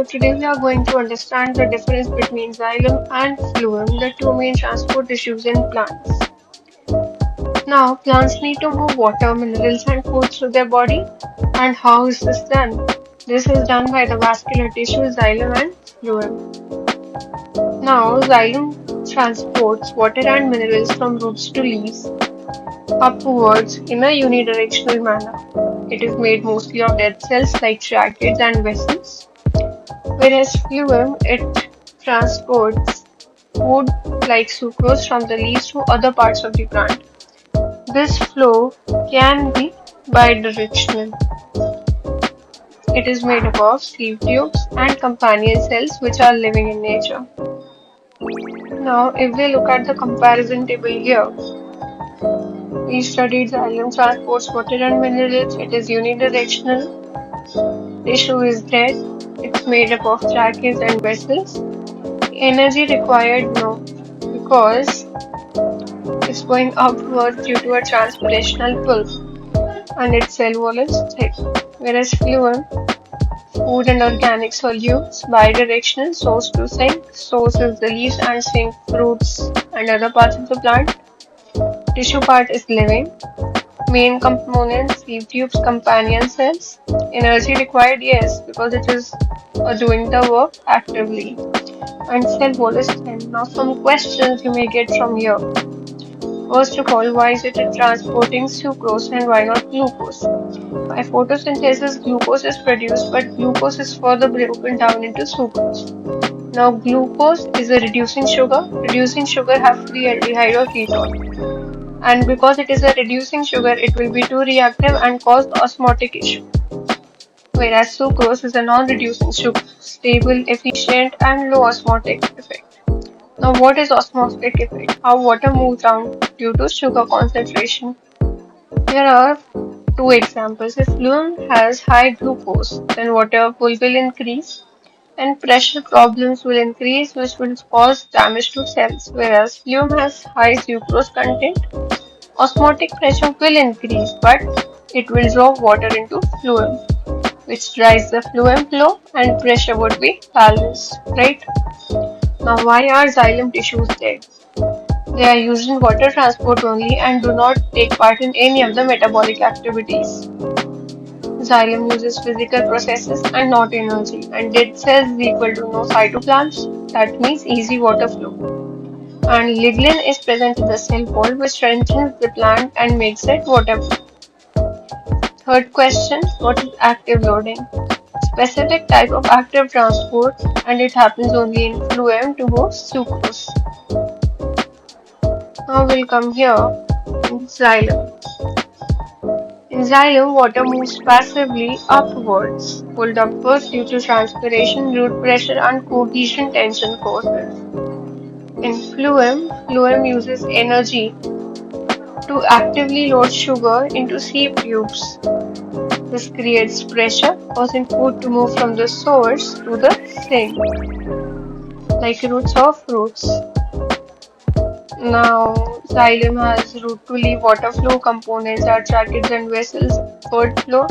So today we are going to understand the difference between xylem and phloem, the two main transport tissues in plants. Now, plants need to move water, minerals and food through their body. And how is this done? This is done by the vascular tissue xylem and phloem. Now, xylem transports water and minerals from roots to leaves upwards in a unidirectional manner. It is made mostly of dead cells like tracheids and vessels, whereas phloem it transports food like sucrose from the leaves to other parts of the plant. This flow can be bidirectional. It is made up of sieve tubes and companion cells which are living in nature. Now, if we look at the comparison table here, we studied xylem transports water and minerals. It is unidirectional. Tissue is dead. It's made up of tracheids and vessels. Energy required no, because it's going upwards due to a transpirational pull and its cell wall is thick. Whereas phloem, food and organic solutes, bidirectional, source to sink. Source is the leaves and sink fruits and other parts of the plant. Tissue part is living. Main components, sieve tubes, companion cells. Energy required, yes, because it is doing the work actively. And cell wall is thin. Now some questions you may get from here. First of all, why is it transporting sucrose and why not glucose? By photosynthesis, glucose is produced, but glucose is further broken down into sucrose. Now, glucose is a reducing sugar. Reducing sugar have free aldehyde or ketone. And because it is a reducing sugar, it will be too reactive and cause osmotic issue. Whereas sucrose is a non-reducing sugar, stable, efficient, and low osmotic effect. Now, what is osmotic effect? How water moves down due to sugar concentration. Here are two examples. If phloem has high glucose, then water pull will increase and pressure problems will increase, which will cause damage to cells. Whereas phloem has high sucrose content, osmotic pressure will increase, but it will draw water into phloem, which drives the phloem flow and pressure would be balanced, right? Now, why are xylem tissues dead? They are used in water transport only and do not take part in any of the metabolic activities. Xylem uses physical processes and not energy, and dead cells is equal to no cytoplast, that means easy water flow. And lignin is present in the cell wall, which strengthens the plant and makes it waterproof. Third question, what is active loading? Specific type of active transport, and it happens only in phloem to move sucrose. Now we'll come here in xylem. In xylem, water moves passively upwards, pulled upwards due to transpiration, root pressure, and cohesion tension forces. In phloem uses energy to actively load sugar into sieve tubes. This creates pressure, causing food to move from the source to the sink, like roots of fruits. Now, xylem has root to leaf water flow. Components are tracheids and vessels, bird flow.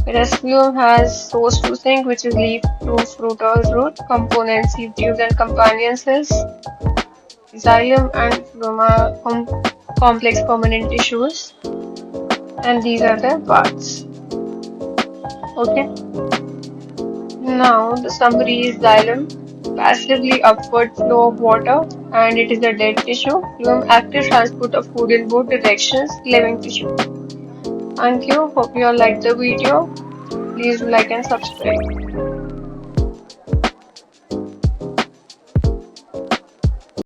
Whereas phloem has source to sink, which is leaf to fruit or root. Components, sieve tubes and companion cells. Xylem and phloem are complex permanent tissues, and these are their parts. Okay. Now, the summary is xylem, passively upward flow of water, and it is a dead tissue. Phloem, active transport of food in both directions, living tissue. Thank you. Hope you all liked the video. Please like and subscribe.